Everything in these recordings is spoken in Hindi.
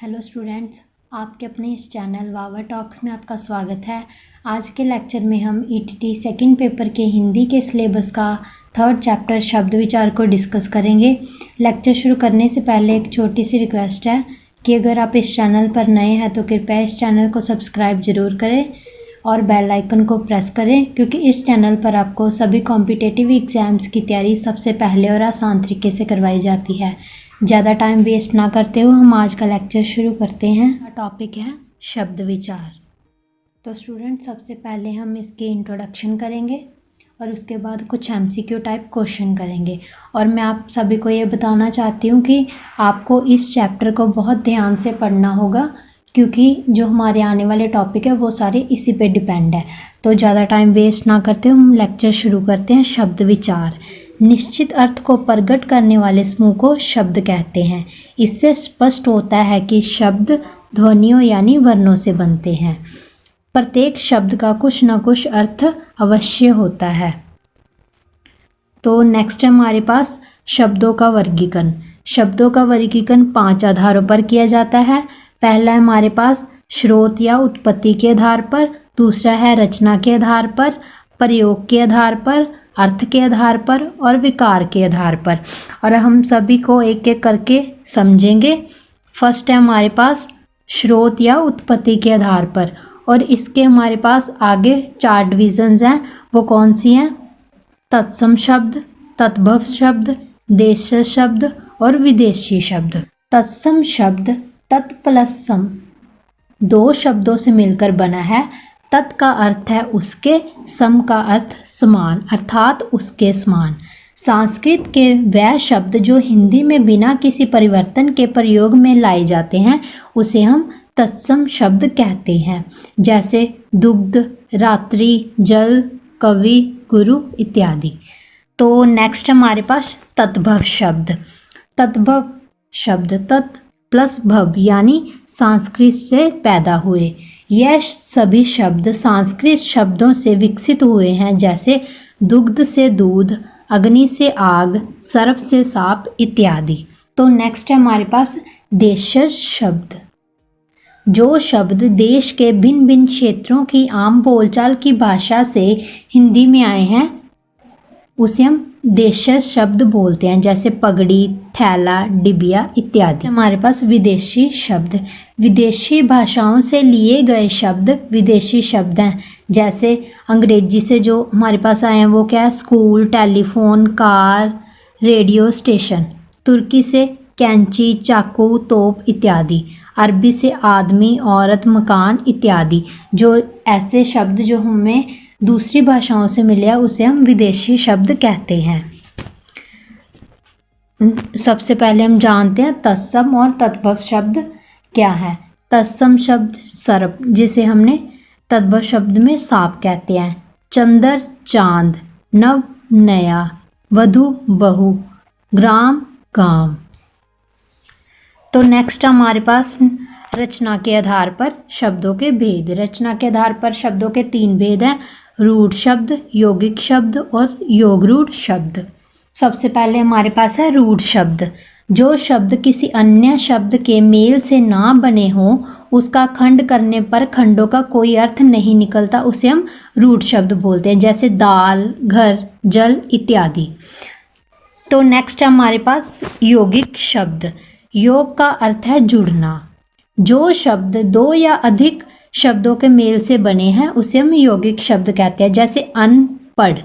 हेलो स्टूडेंट्स, आपके अपने इस चैनल वावा टॉक्स में आपका स्वागत है। आज के लेक्चर में हम ईटीटी सेकंड पेपर के हिंदी के सिलेबस का थर्ड चैप्टर शब्द विचार को डिस्कस करेंगे। लेक्चर शुरू करने से पहले एक छोटी सी रिक्वेस्ट है कि अगर आप इस चैनल पर नए हैं तो कृपया इस चैनल को सब्सक्राइब ज़रूर करें और बेल आइकन को प्रेस करें, क्योंकि इस चैनल पर आपको सभी कॉम्पिटिटिव एग्ज़ाम्स की तैयारी सबसे पहले और आसान तरीके से करवाई जाती है। ज़्यादा टाइम वेस्ट ना करते हुए हम आज का लेक्चर शुरू करते हैं। टॉपिक है शब्द विचार। तो स्टूडेंट, सबसे पहले हम इसके इंट्रोडक्शन करेंगे और उसके बाद कुछ एमसीक्यू टाइप क्वेश्चन करेंगे। और मैं आप सभी को ये बताना चाहती हूँ कि आपको इस चैप्टर को बहुत ध्यान से पढ़ना होगा, क्योंकि जो हमारे आने वाले टॉपिक है वो सारे इसी पे डिपेंड है। तो ज़्यादा टाइम वेस्ट ना करते हुए हम लेक्चर शुरू करते हैं। शब्द विचार निश्चित अर्थ को प्रकट करने वाले समूह को शब्द कहते हैं। इससे स्पष्ट होता है कि शब्द ध्वनियों यानी वर्णों से बनते हैं। प्रत्येक शब्द का कुछ न कुछ अर्थ अवश्य होता है। तो नेक्स्ट है हमारे पास शब्दों का वर्गीकरण। शब्दों का वर्गीकरण 5 आधारों पर किया जाता है। पहला है हमारे पास स्रोत या उत्पत्ति के आधार पर, दूसरा है रचना के आधार पर, प्रयोग के आधार पर, अर्थ के आधार पर और विकार के आधार पर। और हम सभी को एक एक करके समझेंगे। फर्स्ट है हमारे पास स्रोत या उत्पत्ति के आधार पर, और इसके हमारे पास आगे 4 डिविजन्स हैं। वो कौन सी हैं? तत्सम शब्द, तद्भव शब्द, देश शब्द और विदेशी शब्द। तत्सम शब्द तत् प्लस सम 2 शब्दों से मिलकर बना है। तत् का अर्थ है उसके, सम का अर्थ समान, अर्थात उसके समान। संस्कृत के वह शब्द जो हिंदी में बिना किसी परिवर्तन के प्रयोग में लाए जाते हैं उसे हम तत्सम शब्द कहते हैं, जैसे दुग्ध, रात्रि, जल, कवि, गुरु इत्यादि। तो नेक्स्ट हमारे पास तद्भव शब्द। तद्भव शब्द तत् प्लस भव यानी संस्कृत से पैदा हुए। यह सभी शब्द संस्कृत शब्दों से विकसित हुए हैं, जैसे दुग्ध से दूध, अग्नि से आग, सर्प से सांप इत्यादि। तो नेक्स्ट है हमारे पास देश शब्द। जो शब्द देश के भिन्न भिन्न क्षेत्रों की आम बोलचाल की भाषा से हिंदी में आए हैं उसे हम देश शब्द बोलते हैं, जैसे पगड़ी, थैला, डिबिया इत्यादि। हमारे पास विदेशी शब्द। विदेशी भाषाओं से लिए गए शब्द विदेशी शब्द हैं, जैसे अंग्रेजी से जो हमारे पास आए हैं वो क्या है? School, telephone, car, radio station. तुर्की से कैंची, चाकू, तोप इत्यादि। अरबी से आदमी, औरत, मकान इत्यादि। जो ऐसे शब्द जो हमें दूसरी भाषाओं से मिले हैं उसे हम विदेशी शब्द कहते हैं। सबसे पहले हम जानते हैं तत्सम और तद्भव शब्द क्या है। तत्सम शब्द सर्प, जिसे हमने तद्भव शब्द में सांप कहते हैं। चंदर चांद, नव नया, वधु बहू, ग्राम गांव। तो नेक्स्ट हमारे पास रचना के आधार पर शब्दों के भेद। रचना के आधार पर शब्दों के 3 भेद हैं: रूढ़ शब्द, यौगिक शब्द और योगरूढ़ शब्द। सबसे पहले हमारे पास है रूढ़ शब्द। जो शब्द किसी अन्य शब्द के मेल से ना बने हों, उसका खंड करने पर खंडों का कोई अर्थ नहीं निकलता, उसे हम रूढ़ शब्द बोलते हैं, जैसे दाल, घर, जल इत्यादि। तो नेक्स्ट है हमारे पास यौगिक शब्द। योग का अर्थ है जुड़ना। जो शब्द 2 या अधिक शब्दों के मेल से बने हैं उसे हम यौगिक शब्द कहते हैं, जैसे अनपढ़,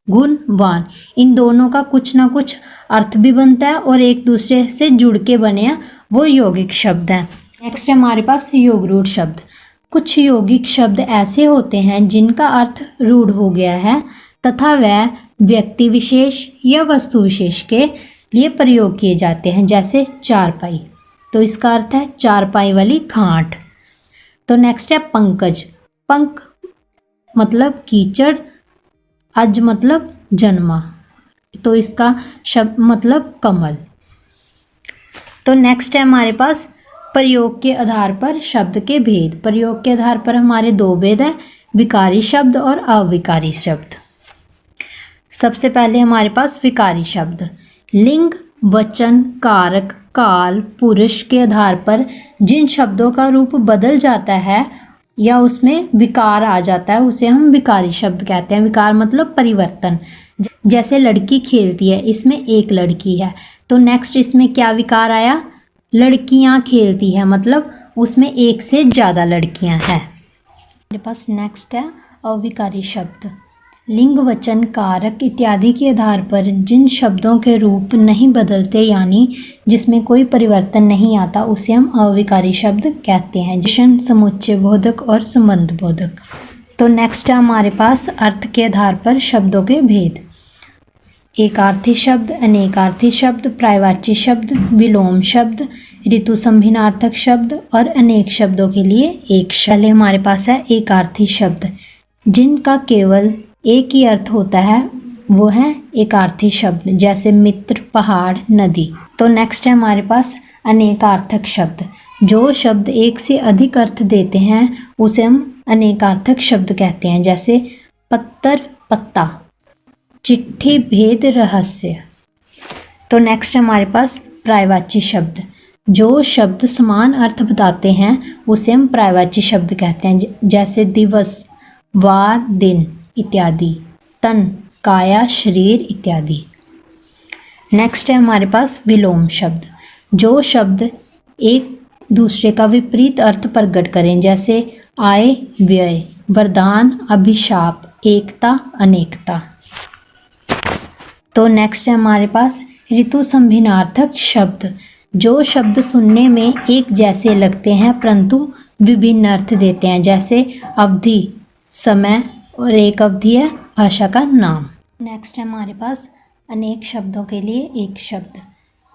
गुणवान। इन दोनों का कुछ ना कुछ अर्थ भी बनता है और एक दूसरे से जुड़ के बने हैं, वो यौगिक शब्द हैं। नेक्स्ट है हमारे पास योगरूढ़ शब्द। कुछ यौगिक शब्द ऐसे होते हैं जिनका अर्थ रूढ़ हो गया है तथा वह व्यक्ति विशेष या वस्तु विशेष के लिए प्रयोग किए जाते हैं, जैसे चारपाई। तो इसका अर्थ है चारपाई वाली खाट। तो नेक्स्ट है पंकज। पंख मतलब कीचड़, अज मतलब जन्मा, तो इसका शब्द मतलब कमल। तो नेक्स्ट है हमारे पास प्रयोग के आधार पर शब्द के भेद। प्रयोग के आधार पर हमारे 2 भेद हैं: विकारी शब्द और अविकारी शब्द। सबसे पहले हमारे पास विकारी शब्द। लिंग वचन, कारक, काल, पुरुष के आधार पर जिन शब्दों का रूप बदल जाता है या उसमें विकार आ जाता है उसे हम विकारी शब्द कहते हैं। विकार मतलब परिवर्तन। जैसे लड़की खेलती है, इसमें एक लड़की है, तो नेक्स्ट इसमें क्या विकार आया? लड़कियां खेलती है, मतलब उसमें एक से ज़्यादा लड़कियां हैं। हमारे पास नेक्स्ट है अविकारी शब्द। लिंग, वचन, कारक इत्यादि के आधार पर जिन शब्दों के रूप नहीं बदलते यानी जिसमें कोई परिवर्तन नहीं आता उसे हम अविकारी शब्द कहते हैं। जैसे समुच्चय बोधक और संबंध बोधक। तो नेक्स्ट है हमारे पास अर्थ के आधार पर शब्दों के भेद। एकार्थी शब्द, अनेकार्थी शब्द, पर्यायवाची शब्द, विलोम शब्द, ऋतु संभिन्नार्थक शब्द और अनेक शब्दों के लिए एक शब्द। पहले हमारे पास है एकार्थी शब्द, जिनका केवल एक ही अर्थ होता है, वो है एकार्थी शब्द, जैसे मित्र, पहाड़, नदी। तो नेक्स्ट है हमारे पास अनेकार्थक शब्द। जो शब्द एक से अधिक अर्थ देते हैं उसे हम अनेकार्थक शब्द कहते हैं, जैसे पत्थर, पत्ता, चिट्ठी, भेद, रहस्य। तो नेक्स्ट है हमारे पास पर्यायवाची शब्द। जो शब्द समान अर्थ बताते हैं उसे हम पर्यायवाची शब्द कहते हैं, जैसे दिवस, वार, दिन इत्यादि, तन, काया, शरीर इत्यादि। नेक्स्ट है हमारे पास विलोम शब्द। जो शब्द एक दूसरे का विपरीत अर्थ प्रकट करें, जैसे आय, व्यय, वरदान, अभिशाप, एकता, अनेकता। तो नेक्स्ट है हमारे पास ऋतु संभिन्नार्थक शब्द। जो शब्द सुनने में एक जैसे लगते हैं परंतु विभिन्न अर्थ देते हैं, जैसे अवधि, समय और एक अवधि है भाषा का नाम। नेक्स्ट है हमारे पास अनेक शब्दों के लिए एक शब्द।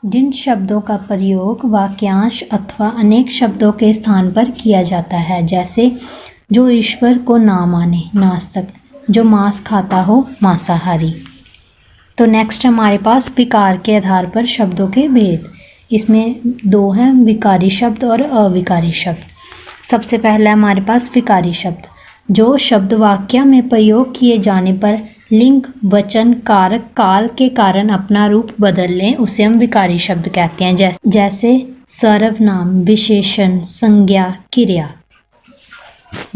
जिन शब्दों का प्रयोग वाक्यांश अथवा अनेक शब्दों के स्थान पर किया जाता है, जैसे जो ईश्वर को ना माने, नास्तिक, जो मांस खाता हो, मांसाहारी। तो नेक्स्ट हमारे पास विकार के आधार पर शब्दों के भेद। इसमें दो हैं, विकारी शब्द और अविकारी शब्द। सबसे पहला हमारे पास विकारी शब्द। जो शब्द वाक्य में प्रयोग किए जाने पर लिंग, वचन, कारक, काल के कारण अपना रूप बदल लें उसे हम विकारी शब्द कहते हैं, जैसे सर्वनाम, विशेषण, संज्ञा, क्रिया।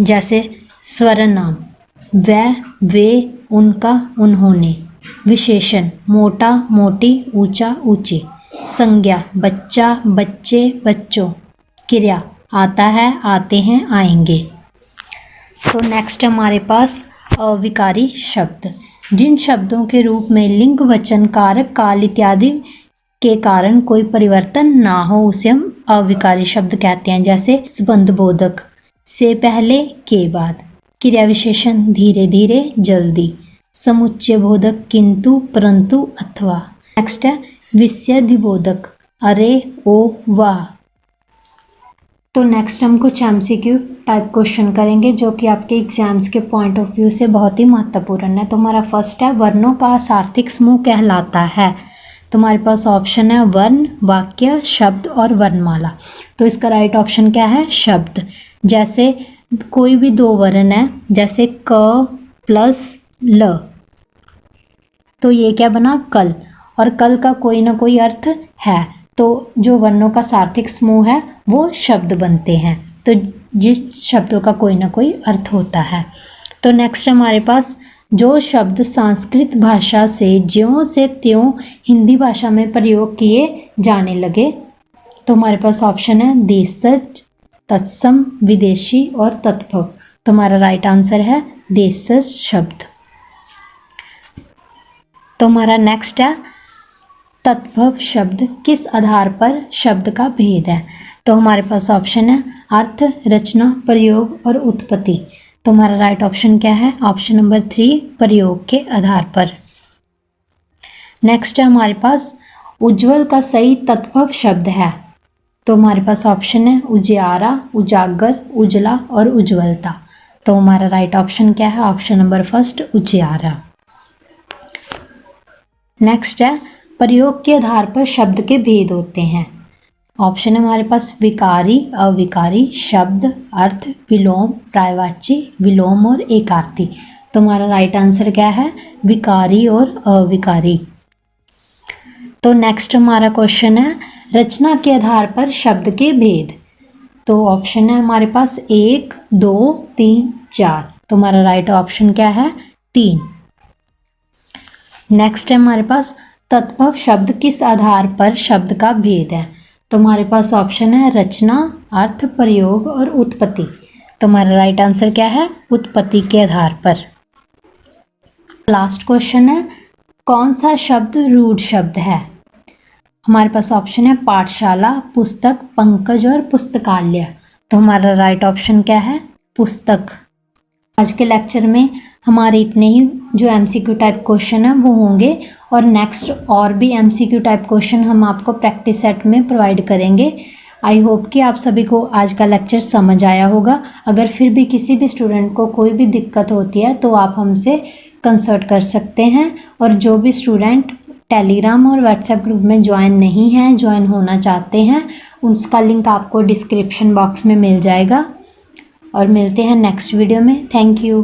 जैसे सर्वनाम वह, वे, उनका, उन्होंने। विशेषण मोटा, मोटी, ऊंचा, ऊंची। संज्ञा बच्चा, बच्चे, बच्चों। क्रिया आता है, आते हैं, आएंगे। तो नेक्स्ट हमारे पास अविकारी शब्द। जिन शब्दों के रूप में लिंग, वचन, कारक, काल इत्यादि के कारण कोई परिवर्तन ना हो उसे हम अविकारी शब्द कहते हैं, जैसे संबंध बोधक, से पहले, के बाद। क्रिया विशेषण धीरे धीरे, जल्दी। समुच्चय बोधक, किंतु, परंतु, अथवा। नेक्स्ट है विषयादि बोधक, अरे, ओ, वाह। तो नेक्स्ट हम कुछ MCQ टाइप क्वेश्चन करेंगे जो कि आपके एग्जाम्स के पॉइंट ऑफ व्यू से बहुत ही महत्वपूर्ण है। तो हमारा फर्स्ट है वर्णों का सार्थिक समूह कहलाता है। तो हमारे पास ऑप्शन है वर्ण, वाक्य, शब्द और वर्णमाला। तो इसका राइट ऑप्शन क्या है? शब्द। जैसे कोई भी दो वर्ण है, जैसे क प्लस ल, तो ये क्या बना? कल। और कल का कोई ना कोई अर्थ है, तो जो वर्णों का सार्थिक समूह है वो शब्द बनते हैं, तो जिस शब्दों का कोई ना कोई अर्थ होता है। तो नेक्स्ट हमारे पास जो शब्द संस्कृत भाषा से ज्यों से त्यों हिंदी भाषा में प्रयोग किए जाने लगे, तो हमारे पास ऑप्शन है देशज, तत्सम, विदेशी और तत्भव। तो हमारा राइट आंसर है देशज शब्द। तो हमारा नेक्स्ट है तत्भव शब्द किस आधार पर शब्द का भेद है। तो हमारे पास ऑप्शन है अर्थ, रचना, प्रयोग और उत्पत्ति। तो हमारा राइट ऑप्शन क्या है? ऑप्शन नंबर 3, प्रयोग के आधार पर। नेक्स्ट है हमारे पास उज्ज्वल का सही तत्भव शब्द है। तो हमारे पास ऑप्शन है उजियारा, उजागर, उजला और उज्ज्वलता। तो हमारा राइट ऑप्शन क्या है? ऑप्शन नंबर 1 उजियारा। नेक्स्ट है प्रयोग के आधार पर शब्द के भेद होते हैं। ऑप्शन है हमारे पास विकारी, अविकारी, शब्द, अर्थ, विलोम, पर्यायवाची, विलोम और एकार्थी। तो हमारा राइट आंसर क्या है? विकारी और अविकारी। तो नेक्स्ट हमारा क्वेश्चन है रचना के आधार पर शब्द के भेद। तो ऑप्शन है हमारे पास 1, 2, 3, 4। तो हमारा राइट ऑप्शन क्या है? 3। नेक्स्ट है हमारे पास तत्भव शब्द किस आधार पर शब्द का भेद है। तो हमारे पास ऑप्शन है रचना, अर्थ, प्रयोग और उत्पत्ति। तो हमारा राइट आंसर क्या है? उत्पत्ति के आधार पर। लास्ट क्वेश्चन है कौन सा शब्द रूढ़ शब्द है। हमारे पास ऑप्शन है पाठशाला, पुस्तक, पंकज और पुस्तकालय। तो हमारा राइट ऑप्शन क्या है? पुस्तक। आज के लेक्चर में हमारे इतने ही जो एमसीक्यू टाइप क्वेश्चन है वो होंगे और नेक्स्ट और भी एमसीक्यू टाइप क्वेश्चन हम आपको प्रैक्टिस सेट में प्रोवाइड करेंगे। आई होप कि आप सभी को आज का लेक्चर समझ आया होगा। अगर फिर भी किसी भी स्टूडेंट को कोई भी दिक्कत होती है तो आप हमसे कंसल्ट कर सकते हैं। और जो भी स्टूडेंट टेलीग्राम और व्हाट्सएप ग्रुप में ज्वाइन नहीं है, ज्वाइन होना चाहते हैं, उसका लिंक आपको डिस्क्रिप्शन बॉक्स में मिल जाएगा। और मिलते हैं नेक्स्ट वीडियो में। Thank you.